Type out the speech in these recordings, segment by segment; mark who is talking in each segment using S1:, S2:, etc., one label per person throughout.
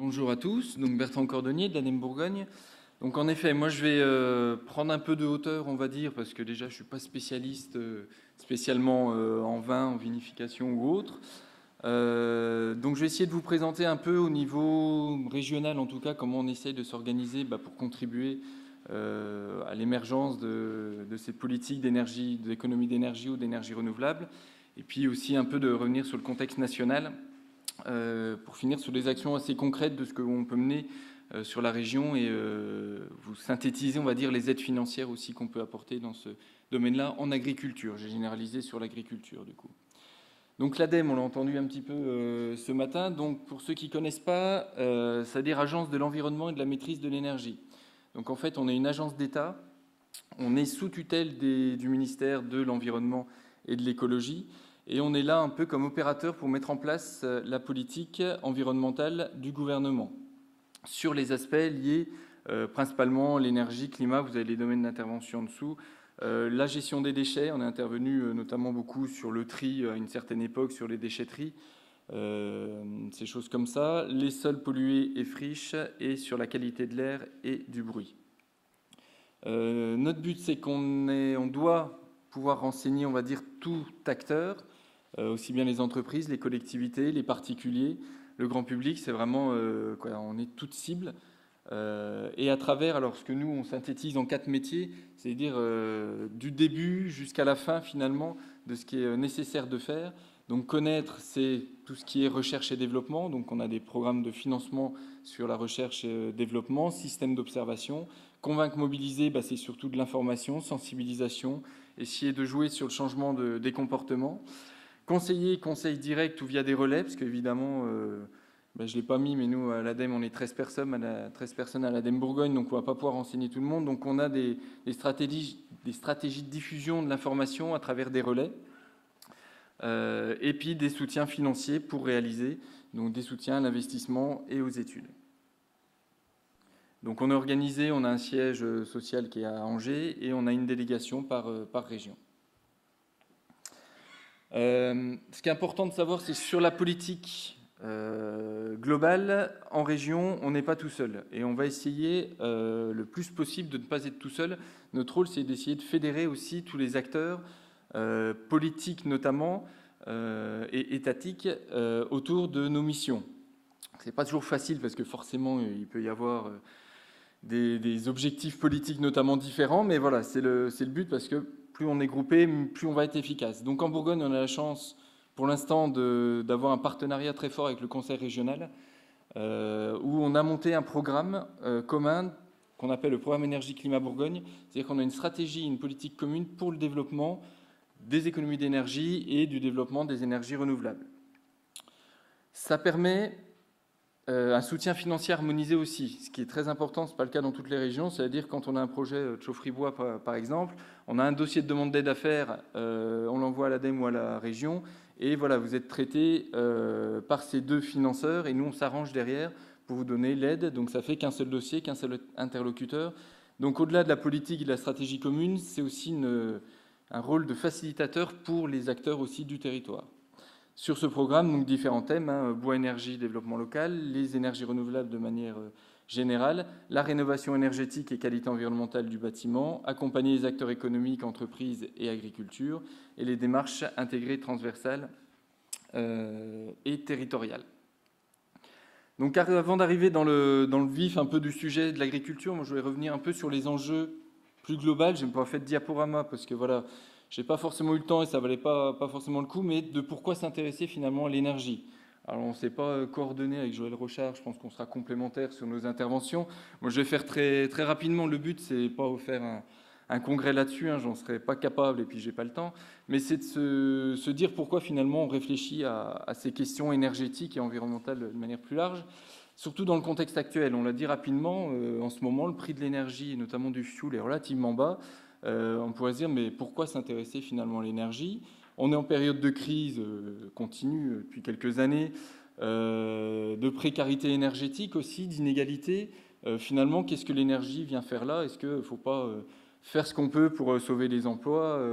S1: Bonjour à tous, donc Bertrand Cordonnier de l'ADEME Bourgogne. Donc en effet, moi je vais prendre un peu de hauteur, on va dire, parce que déjà je ne suis pas spécialiste spécialement en vin, en vinification ou autre. Donc je vais essayer de vous présenter un peu au niveau régional, en tout cas, comment on essaye de s'organiser pour contribuer à l'émergence de ces politiques d'énergie, d'économie d'énergie ou d'énergie renouvelable. Et puis aussi un peu de revenir sur le contexte national. Pour finir sur des actions assez concrètes de ce qu'on peut mener sur la région et vous synthétiser, on va dire, les aides financières aussi qu'on peut apporter dans ce domaine-là en agriculture. J'ai généralisé sur l'agriculture, du coup. Donc l'ADEME, on l'a entendu un petit peu ce matin. Donc pour ceux qui ne connaissent pas, c'est-à-dire Agence de l'environnement et de la maîtrise de l'énergie. Donc en fait, on est une agence d'État. On est sous tutelle du ministère de l'Environnement et de l'Écologie. Et on est là un peu comme opérateur pour mettre en place la politique environnementale du gouvernement sur les aspects liés principalement l'énergie, climat, vous avez les domaines d'intervention en dessous, la gestion des déchets, on est intervenu notamment beaucoup sur le tri à une certaine époque, sur les déchetteries, ces choses comme ça, les sols pollués et friches et sur la qualité de l'air et du bruit. Notre but, c'est on doit pouvoir renseigner, on va dire, tout acteur, aussi bien les entreprises, les collectivités, les particuliers, le grand public, c'est vraiment, on est toute cible. Et à travers, alors ce que nous, on synthétise en 4 métiers, c'est-à-dire du début jusqu'à la fin, finalement, de ce qui est nécessaire de faire. Donc connaître, c'est tout ce qui est recherche et développement. Donc on a des programmes de financement sur la recherche et développement, système d'observation. Convaincre, mobiliser, c'est surtout de l'information, sensibilisation, essayer de jouer sur le changement des comportements. Conseiller, conseil direct ou via des relais, parce qu'évidemment, je ne l'ai pas mis, mais nous, à l'ADEME, on est 13 personnes à l'ADEME Bourgogne, donc on ne va pas pouvoir renseigner tout le monde. Donc on a des stratégies de diffusion de l'information à travers des relais, et puis des soutiens financiers pour réaliser, donc des soutiens à l'investissement et aux études. Donc on est organisé, on a un siège social qui est à Angers, et on a une délégation par région. Ce qui est important de savoir, c'est sur la politique globale, en région, on n'est pas tout seul. Et on va essayer le plus possible de ne pas être tout seul. Notre rôle, c'est d'essayer de fédérer aussi tous les acteurs, politiques notamment, et étatiques, autour de nos missions. Ce n'est pas toujours facile parce que forcément, il peut y avoir des objectifs politiques notamment différents. Mais voilà, c'est le but parce que plus on est groupé, plus on va être efficace. Donc en Bourgogne, on a la chance pour l'instant d'avoir un partenariat très fort avec le Conseil régional, où on a monté un programme commun qu'on appelle le programme Énergie-Climat Bourgogne. C'est-à-dire qu'on a une stratégie, une politique commune pour le développement des économies d'énergie et du développement des énergies renouvelables. Ça permet un soutien financier harmonisé aussi, ce qui est très important, ce n'est pas le cas dans toutes les régions, c'est-à-dire quand on a un projet de chaufferie-bois par exemple, on a un dossier de demande d'aide à faire, on l'envoie à l'ADEME ou à la région, et voilà, vous êtes traité par ces deux financeurs, et nous on s'arrange derrière pour vous donner l'aide, donc ça fait qu'un seul dossier, qu'un seul interlocuteur. Donc au-delà de la politique et de la stratégie commune, c'est aussi un rôle de facilitateur pour les acteurs aussi du territoire. Sur ce programme, donc différents thèmes, bois, énergie, développement local, les énergies renouvelables de manière générale, la rénovation énergétique et qualité environnementale du bâtiment, accompagner les acteurs économiques, entreprises et agriculture, et les démarches intégrées, transversales et territoriales. Donc avant d'arriver dans le vif un peu du sujet de l'agriculture, moi je vais revenir un peu sur les enjeux plus globaux. Je n'ai pas fait de diaporama parce que voilà, je n'ai pas forcément eu le temps et ça ne valait pas forcément le coup, mais de pourquoi s'intéresser finalement à l'énergie. Alors on ne s'est pas coordonné avec Joël Rochard, je pense qu'on sera complémentaires sur nos interventions. Moi je vais faire très, très rapidement, le but c'est pas vous faire un congrès là-dessus, j'en serais pas capable et puis j'ai pas le temps, mais c'est de se dire pourquoi finalement on réfléchit à ces questions énergétiques et environnementales de manière plus large, surtout dans le contexte actuel. On l'a dit rapidement, en ce moment le prix de l'énergie, et notamment du fioul, est relativement bas. On pourrait se dire, mais pourquoi s'intéresser finalement à l'énergie? On est en période de crise continue depuis quelques années, de précarité énergétique aussi, d'inégalité. Finalement, qu'est-ce que l'énergie vient faire là? Est-ce qu'il ne faut pas faire ce qu'on peut pour sauver les emplois,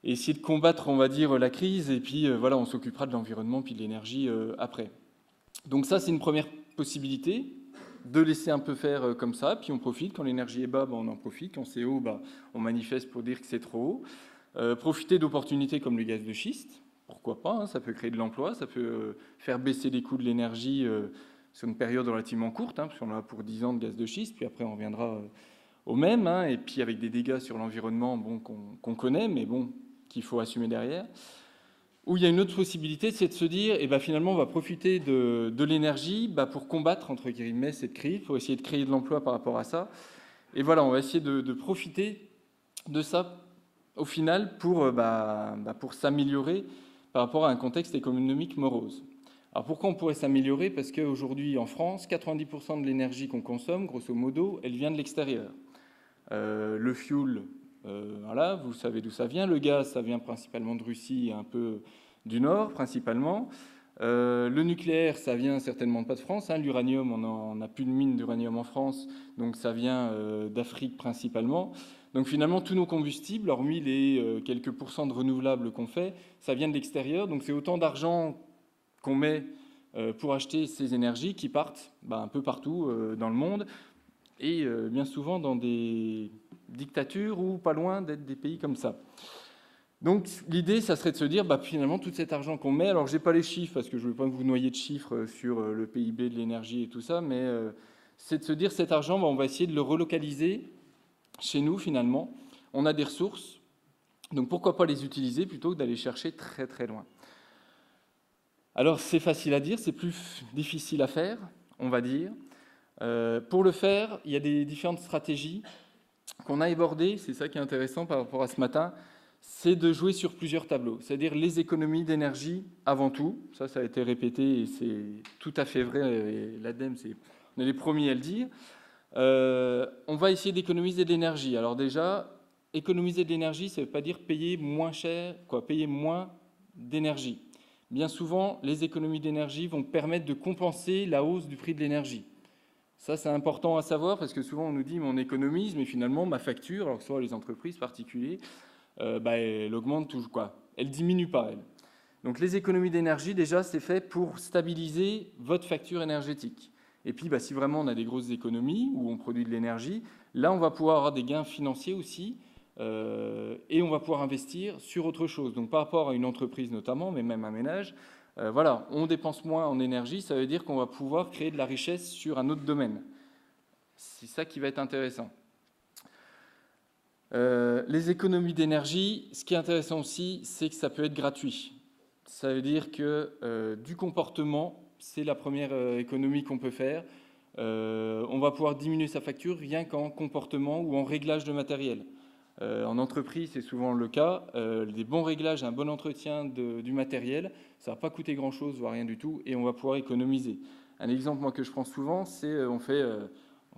S1: essayer de combattre, on va dire, la crise, et puis voilà, on s'occupera de l'environnement puis de l'énergie après. Donc ça, c'est une première possibilité de laisser un peu faire comme ça, puis on profite. Quand l'énergie est bas, on en profite. Quand c'est haut, on manifeste pour dire que c'est trop haut. Profiter d'opportunités comme le gaz de schiste, pourquoi pas, hein, ça peut créer de l'emploi, ça peut faire baisser les coûts de l'énergie sur une période relativement courte, hein, parce qu'on a pour 10 ans de gaz de schiste, puis après on reviendra au même, hein, et puis avec des dégâts sur l'environnement qu'on connaît, mais qu'il faut assumer derrière. Où il y a une autre possibilité, c'est de se dire, finalement, on va profiter de l'énergie pour combattre, entre guillemets, cette crise, pour essayer de créer de l'emploi par rapport à ça. Et voilà, on va essayer de profiter de ça, au final, pour s'améliorer par rapport à un contexte économique morose. Alors pourquoi on pourrait s'améliorer? Parce qu'aujourd'hui, en France, 90% de l'énergie qu'on consomme, grosso modo, elle vient de l'extérieur. Le fuel... voilà, vous savez d'où ça vient. Le gaz, ça vient principalement de Russie et un peu du Nord, principalement. Le nucléaire, ça vient certainement pas de France. Hein. L'uranium, on n'a plus de mine d'uranium en France, donc ça vient d'Afrique principalement. Donc finalement, tous nos combustibles, hormis les quelques pourcents de renouvelables qu'on fait, ça vient de l'extérieur. Donc c'est autant d'argent qu'on met pour acheter ces énergies qui partent un peu partout dans le monde et bien souvent dans des dictatures ou pas loin d'être des pays comme ça. Donc l'idée, ça serait de se dire, finalement, tout cet argent qu'on met, alors je n'ai pas les chiffres parce que je ne veux pas vous noyer de chiffres sur le PIB de l'énergie et tout ça, mais c'est de se dire, cet argent, on va essayer de le relocaliser chez nous finalement. On a des ressources, donc pourquoi pas les utiliser plutôt que d'aller chercher très très loin. Alors c'est facile à dire, c'est plus difficile à faire, on va dire. Pour le faire, il y a des différentes stratégies qu'on a abordées, c'est ça qui est intéressant par rapport à ce matin, c'est de jouer sur plusieurs tableaux, c'est-à-dire les économies d'énergie avant tout, ça a été répété et c'est tout à fait vrai, et l'ADEME, on est les premiers à le dire. On va essayer d'économiser de l'énergie. Alors déjà, économiser de l'énergie, ça ne veut pas dire payer moins cher, payer moins d'énergie. Bien souvent, les économies d'énergie vont permettre de compenser la hausse du prix de l'énergie. Ça, c'est important à savoir parce que souvent on nous dit on économise, mais finalement ma facture, alors que ce soit les entreprises particuliers, elle augmente toujours, elle diminue pas, elle. Donc les économies d'énergie, déjà, c'est fait pour stabiliser votre facture énergétique. Et puis, si vraiment on a des grosses économies où on produit de l'énergie, là, on va pouvoir avoir des gains financiers aussi et on va pouvoir investir sur autre chose. Donc par rapport à une entreprise notamment, mais même un ménage, on dépense moins en énergie, ça veut dire qu'on va pouvoir créer de la richesse sur un autre domaine. C'est ça qui va être intéressant. Les économies d'énergie, ce qui est intéressant aussi, c'est que ça peut être gratuit. Ça veut dire que du comportement, c'est la première économie qu'on peut faire. On va pouvoir diminuer sa facture rien qu'en comportement ou en réglage de matériel. En entreprise, c'est souvent le cas. Des bons réglages, un bon entretien du matériel, ça ne va pas coûter grand-chose, voire rien du tout, et on va pouvoir économiser. Un exemple moi, que je prends souvent, c'est on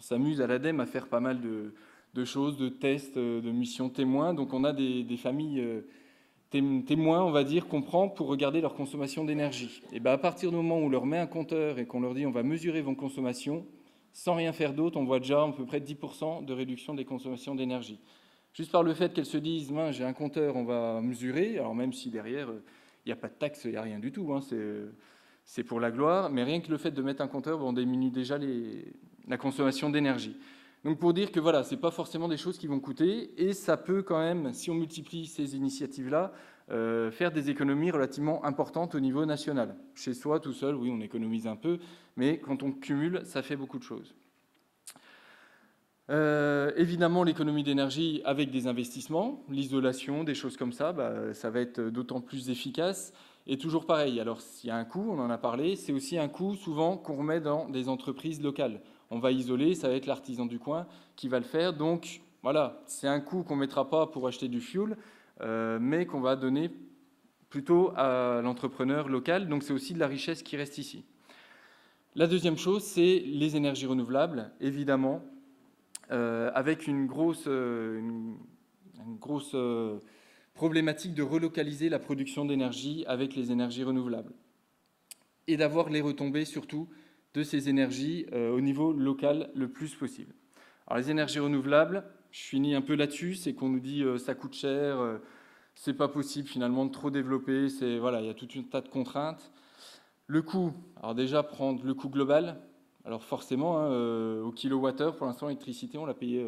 S1: s'amuse à l'ADEME à faire pas mal de choses, de tests, de missions témoins. Donc on a des familles témoins, on va dire, qu'on prend pour regarder leur consommation d'énergie. Et à partir du moment où on leur met un compteur et qu'on leur dit on va mesurer vos consommations, sans rien faire d'autre, on voit déjà à peu près 10% de réduction des consommations d'énergie. Juste par le fait qu'elles se disent j'ai un compteur, on va mesurer, alors même si derrière il n'y a pas de taxe, il n'y a rien du tout, hein, c'est pour la gloire, mais rien que le fait de mettre un compteur, on diminue déjà la consommation d'énergie. Donc pour dire que voilà, ce n'est pas forcément des choses qui vont coûter, et ça peut quand même, si on multiplie ces initiatives-là, faire des économies relativement importantes au niveau national. Chez soi, tout seul, oui, on économise un peu, mais quand on cumule, ça fait beaucoup de choses. Évidemment, l'économie d'énergie avec des investissements, l'isolation, des choses comme ça, ça va être d'autant plus efficace. Et toujours pareil, alors s'il y a un coût, on en a parlé, c'est aussi un coût souvent qu'on remet dans des entreprises locales. On va isoler, ça va être l'artisan du coin qui va le faire. Donc voilà, c'est un coût qu'on ne mettra pas pour acheter du fuel, mais qu'on va donner plutôt à l'entrepreneur local. Donc c'est aussi de la richesse qui reste ici. La deuxième chose, c'est les énergies renouvelables, évidemment, avec une grosse problématique de relocaliser la production d'énergie avec les énergies renouvelables et d'avoir les retombées surtout de ces énergies au niveau local le plus possible. Alors les énergies renouvelables, je finis un peu là-dessus, c'est qu'on nous dit ça coûte cher, c'est pas possible finalement de trop développer, il y a tout un tas de contraintes. Le coût, alors déjà prendre le coût global, Alors forcément, hein, au kilowattheure, pour l'instant, l'électricité, on l'a payé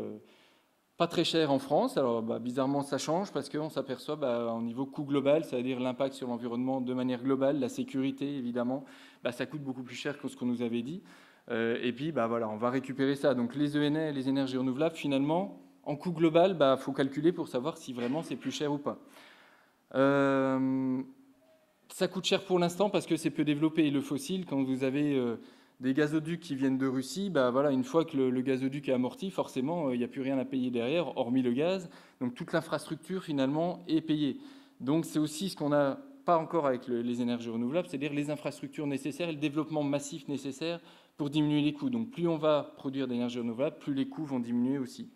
S1: pas très cher en France. Alors bizarrement, ça change parce qu'on s'aperçoit au niveau coût global, c'est-à-dire l'impact sur l'environnement de manière globale, la sécurité évidemment, ça coûte beaucoup plus cher que ce qu'on nous avait dit. Et puis voilà, on va récupérer ça. Donc les ENR, les énergies renouvelables, finalement, en coût global, faut calculer pour savoir si vraiment c'est plus cher ou pas. Ça coûte cher pour l'instant parce que c'est peu développé. Le fossile, quand vous avez des gazoducs qui viennent de Russie, voilà, une fois que le gazoduc est amorti, forcément, il n'y a plus rien à payer derrière, hormis le gaz. Donc toute l'infrastructure, finalement, est payée. Donc c'est aussi ce qu'on n'a pas encore avec les énergies renouvelables, c'est-à-dire les infrastructures nécessaires et le développement massif nécessaire pour diminuer les coûts. Donc plus on va produire d'énergie renouvelable, plus les coûts vont diminuer aussi.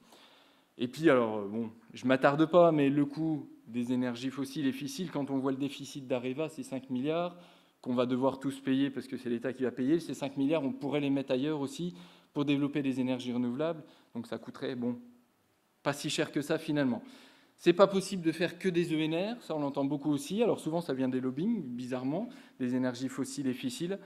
S1: Et puis, alors, bon, je ne m'attarde pas, mais le coût des énergies fossiles et fissiles, quand on voit le déficit d'Areva, c'est 5 milliards qu'on va devoir tous payer parce que c'est l'État qui va payer. Ces 5 milliards, on pourrait les mettre ailleurs aussi pour développer des énergies renouvelables. Donc ça coûterait, pas si cher que ça finalement. C'est pas possible de faire que des ENR, ça on l'entend beaucoup aussi. Alors souvent ça vient des lobbying, bizarrement, des énergies fossiles et fissiles.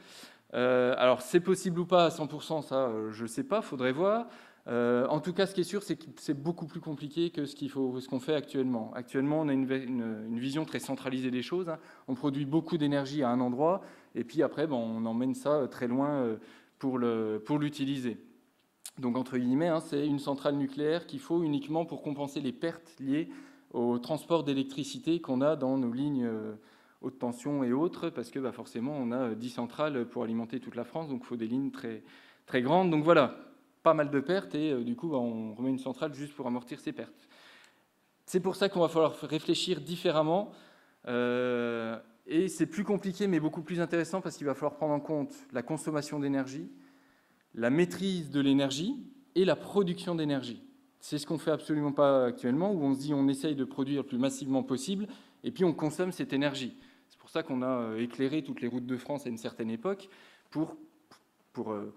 S1: Alors c'est possible ou pas à 100%, ça je ne sais pas, faudrait voir. En tout cas, ce qui est sûr, c'est que c'est beaucoup plus compliqué que ce qu'on fait actuellement. Actuellement, on a une vision très centralisée des choses. Hein. On produit beaucoup d'énergie à un endroit, et puis après, on emmène ça très loin pour l'utiliser. Donc, entre guillemets, hein, c'est une centrale nucléaire qu'il faut uniquement pour compenser les pertes liées au transport d'électricité qu'on a dans nos lignes haute tension et autres, parce que forcément, on a 10 centrales pour alimenter toute la France, donc il faut des lignes très, très grandes. Donc voilà, pas mal de pertes, et du coup, on remet une centrale juste pour amortir ces pertes. C'est pour ça qu'on va falloir réfléchir différemment, et c'est plus compliqué, mais beaucoup plus intéressant, parce qu'il va falloir prendre en compte la consommation d'énergie, la maîtrise de l'énergie et la production d'énergie. C'est ce qu'on ne fait absolument pas actuellement, où on se dit on essaye de produire le plus massivement possible, et puis on consomme cette énergie. C'est pour ça qu'on a éclairé toutes les routes de France à une certaine époque, pour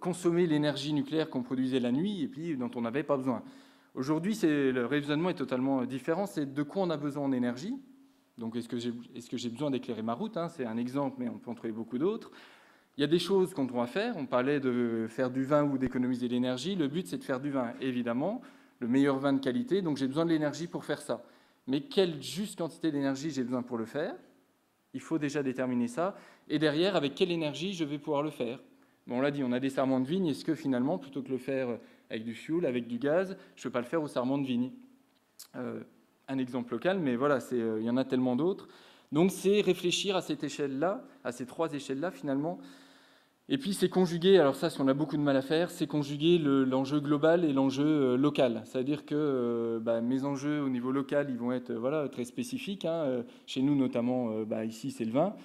S1: consommer l'énergie nucléaire qu'on produisait la nuit, et puis dont on n'avait pas besoin. Aujourd'hui, le raisonnement est totalement différent, c'est de quoi on a besoin en énergie. Donc est-ce que j'ai besoin d'éclairer ma route, hein, c'est un exemple, mais on peut en trouver beaucoup d'autres. Il y a des choses qu'on doit faire. On parlait de faire du vin ou d'économiser l'énergie. Le but, c'est de faire du vin, évidemment, le meilleur vin de qualité. Donc, j'ai besoin de l'énergie pour faire ça. Mais quelle juste quantité d'énergie j'ai besoin pour le faire? Il faut déjà déterminer ça. Et derrière, avec quelle énergie je vais pouvoir le faire? Bon, on l'a dit, on a des sarments de vigne. Est-ce que finalement, plutôt que le faire avec du fioul, avec du gaz, je ne peux pas le faire au sarment de vigne? Un exemple local, mais voilà, il y en a tellement d'autres. Donc, c'est réfléchir à cette échelle-là, à ces trois échelles-là, finalement. Et puis c'est conjuguer, alors ça, si on a beaucoup de mal à faire, c'est conjuguer l'enjeu global et l'enjeu local. C'est-à-dire que mes enjeux au niveau local, ils vont être très spécifiques. Hein. Chez nous, notamment, ici, c'est le vin.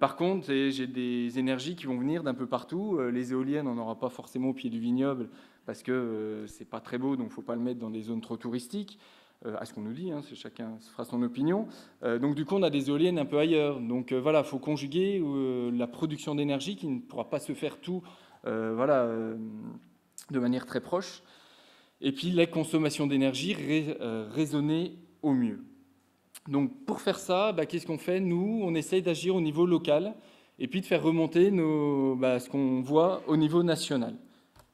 S1: Par contre, j'ai des énergies qui vont venir d'un peu partout. Les éoliennes, on n'aura pas forcément au pied du vignoble parce que c'est pas très beau, donc il ne faut pas le mettre dans des zones trop touristiques. À ce qu'on nous dit, hein, chacun se fera son opinion. Donc du coup, on a des éoliennes un peu ailleurs. Donc voilà, il faut conjuguer la production d'énergie qui ne pourra pas se faire tout de manière très proche. Et puis la consommation d'énergie raisonnée au mieux. Donc pour faire ça, qu'est-ce qu'on fait? Nous, on essaye d'agir au niveau local et puis de faire remonter ce qu'on voit au niveau national.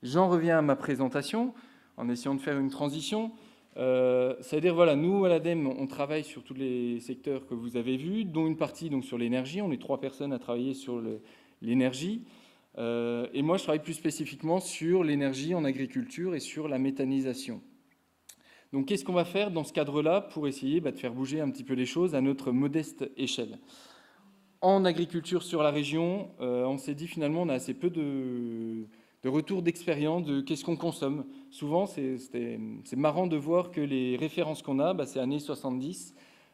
S1: J'en reviens à ma présentation en essayant de faire une transition. C'est-à-dire, voilà, nous, à l'ADEME, on travaille sur tous les secteurs que vous avez vus, dont une partie donc, sur l'énergie. On est 3 personnes à travailler sur l'énergie. Et moi, je travaille plus spécifiquement sur l'énergie en agriculture et sur la méthanisation. Donc, qu'est-ce qu'on va faire dans ce cadre-là pour essayer de faire bouger un petit peu les choses à notre modeste échelle? En agriculture sur la région, on s'est dit finalement, on a assez peu de retour d'expérience de qu'est-ce qu'on consomme. Souvent, c'est marrant de voir que les références qu'on a, c'est années 70,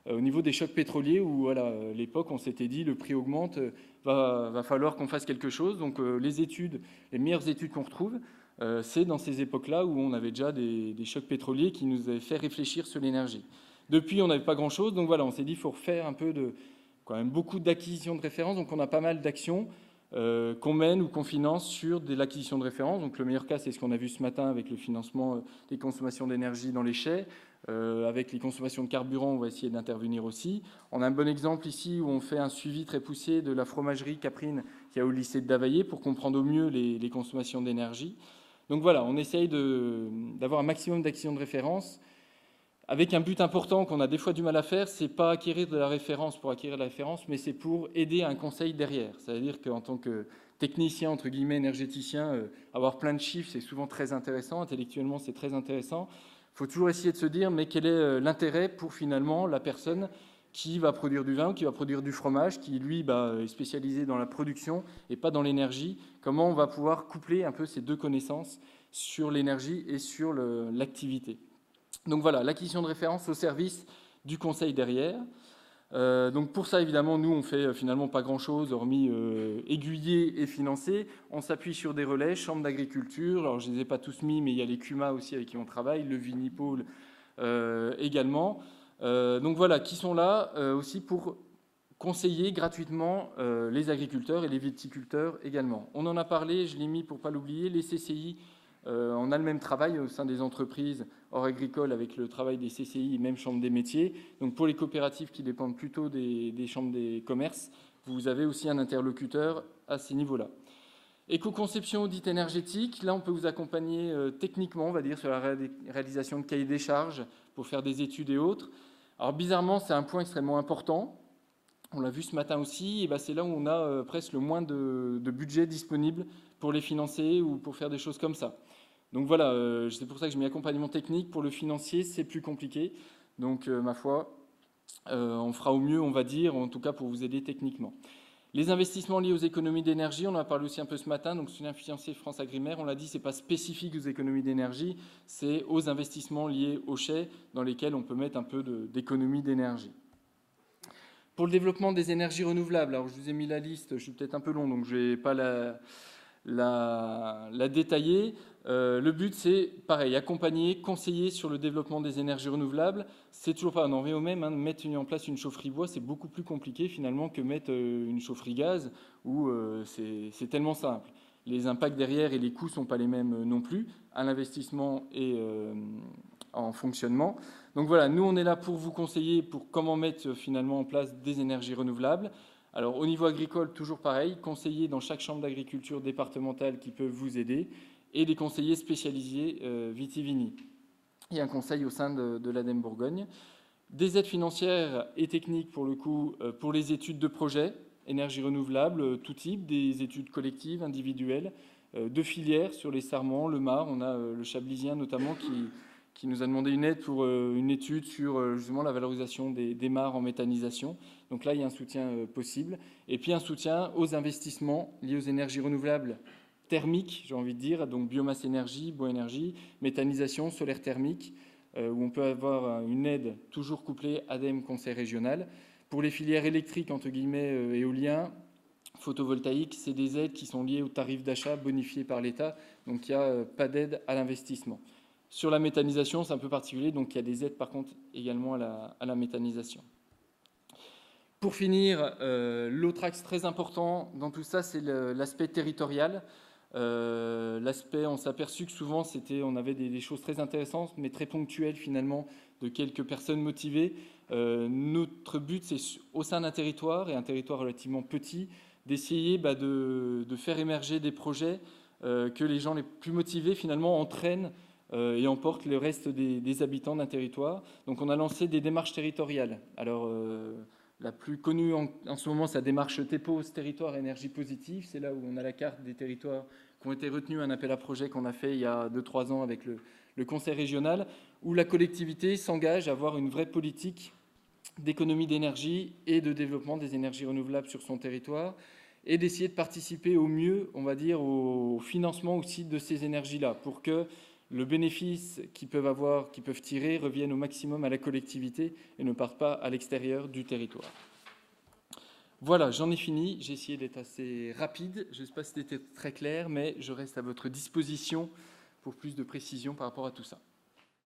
S1: au niveau des chocs pétroliers, où à l'époque, on s'était dit le prix augmente, va falloir qu'on fasse quelque chose. Donc les meilleures études qu'on retrouve, c'est dans ces époques-là où on avait déjà des chocs pétroliers qui nous avaient fait réfléchir sur l'énergie. Depuis, on n'avait pas grand-chose, donc voilà, on s'est dit qu'il faut refaire un peu quand même beaucoup d'acquisitions de références, donc on a pas mal d'actions. qu'on mène ou qu'on finance sur de l'acquisition de référence. Donc le meilleur cas, c'est ce qu'on a vu ce matin avec le financement des consommations d'énergie dans les chais. Avec les consommations de carburant, on va essayer d'intervenir aussi. On a un bon exemple ici où on fait un suivi très poussé de la fromagerie Caprine qui est au lycée de Davaillé pour comprendre au mieux les consommations d'énergie. Donc voilà, on essaye d'avoir un maximum d'acquisition de référence avec un but important qu'on a des fois du mal à faire, c'est pas acquérir de la référence pour acquérir de la référence, mais c'est pour aider à un conseil derrière. C'est-à-dire qu'en tant que technicien, entre guillemets, énergéticien, avoir plein de chiffres, c'est souvent très intéressant. Intellectuellement, c'est très intéressant. Il faut toujours essayer de se dire, mais quel est l'intérêt pour finalement la personne qui va produire du vin ou qui va produire du fromage, qui lui est spécialisé dans la production et pas dans l'énergie. Comment on va pouvoir coupler un peu ces deux connaissances sur l'énergie et sur l'activité. Donc voilà, l'acquisition de référence au service du conseil derrière. Donc pour ça, évidemment, nous, on fait finalement pas grand-chose, hormis aiguiller et financer. On s'appuie sur des relais, chambres d'agriculture. Alors, je ne les ai pas tous mis, mais il y a les CUMA aussi avec qui on travaille, le Vinipôle également. Donc voilà, qui sont là aussi pour conseiller gratuitement les agriculteurs et les viticulteurs également. On en a parlé, je l'ai mis pour ne pas l'oublier, les CCI. On a le même travail au sein des entreprises hors agricole avec le travail des CCI et même chambres des métiers. Donc pour les coopératives qui dépendent plutôt des chambres des commerces, vous avez aussi un interlocuteur à ces niveaux-là. Éco-conception audit énergétique, là on peut vous accompagner techniquement, on va dire, sur la réalisation de cahiers des charges pour faire des études et autres. Alors bizarrement, c'est un point extrêmement important. On l'a vu ce matin aussi, et c'est là où on a presque le moins de budget disponible pour les financer ou pour faire des choses comme ça. Donc voilà, c'est pour ça que j'ai mis accompagnement technique. Pour le financier, c'est plus compliqué. Donc ma foi, on fera au mieux, on va dire, en tout cas pour vous aider techniquement. Les investissements liés aux économies d'énergie, on en a parlé aussi un peu ce matin. Donc soutien financier France Agrimaire, on l'a dit, c'est pas spécifique aux économies d'énergie, c'est aux investissements liés aux chais dans lesquels on peut mettre un peu d'économie d'énergie. Pour le développement des énergies renouvelables, alors je vous ai mis la liste, je suis peut-être un peu long, donc je ne vais pas la détailler. Le but, c'est pareil, accompagner, conseiller sur le développement des énergies renouvelables. C'est toujours pas, on en revient au même, mettre en place une chaufferie bois, c'est beaucoup plus compliqué finalement que mettre une chaufferie gaz, où c'est tellement simple. Les impacts derrière et les coûts ne sont pas les mêmes non plus, à l'investissement et en fonctionnement. Donc voilà, nous on est là pour vous conseiller pour comment mettre finalement en place des énergies renouvelables. Alors au niveau agricole, toujours pareil, conseillers dans chaque chambre d'agriculture départementale qui peuvent vous aider et des conseillers spécialisés vitivini. Il y a un conseil au sein de l'ADEME Bourgogne. Des aides financières et techniques pour le coup pour les études de projet, énergie renouvelable, tout type, des études collectives, individuelles, de filières sur les sarments, le mar. On a le chablisien notamment qui nous a demandé une aide pour une étude sur justement la valorisation des mares en méthanisation. Donc là, il y a un soutien possible. Et puis un soutien aux investissements liés aux énergies renouvelables thermiques, j'ai envie de dire, donc biomasse énergie, bois énergie, méthanisation, solaire thermique, où on peut avoir une aide toujours couplée ADEME Conseil régional. Pour les filières électriques, entre guillemets, éolien, photovoltaïque, c'est des aides qui sont liées au tarif d'achat bonifié par l'État, donc il n'y a pas d'aide à l'investissement. Sur la méthanisation, c'est un peu particulier, donc il y a des aides par contre également à la méthanisation. Pour finir, l'autre axe très important dans tout ça, c'est l'aspect territorial. L'aspect, on s'est aperçu que souvent, on avait des choses très intéressantes, mais très ponctuelles finalement, de quelques personnes motivées. Notre but, c'est au sein d'un territoire, et un territoire relativement petit, d'essayer de faire émerger des projets que les gens les plus motivés finalement entraînent et emportent le reste des habitants d'un territoire. Donc on a lancé des démarches territoriales. Alors la plus connue en ce moment, c'est la démarche TEPOS, Territoire Énergie Positive. C'est là où on a la carte des territoires qui ont été retenus, un appel à projet qu'on a fait il y a 2-3 ans avec le conseil régional, où la collectivité s'engage à avoir une vraie politique d'économie d'énergie et de développement des énergies renouvelables sur son territoire, et d'essayer de participer au mieux, on va dire, au financement aussi de ces énergies-là, pour que le bénéfice qu'ils peuvent tirer, revienne au maximum à la collectivité et ne parte pas à l'extérieur du territoire. Voilà, j'en ai fini. J'ai essayé d'être assez rapide. Je ne sais pas si c'était très clair, mais je reste à votre disposition pour plus de précision par rapport à tout ça.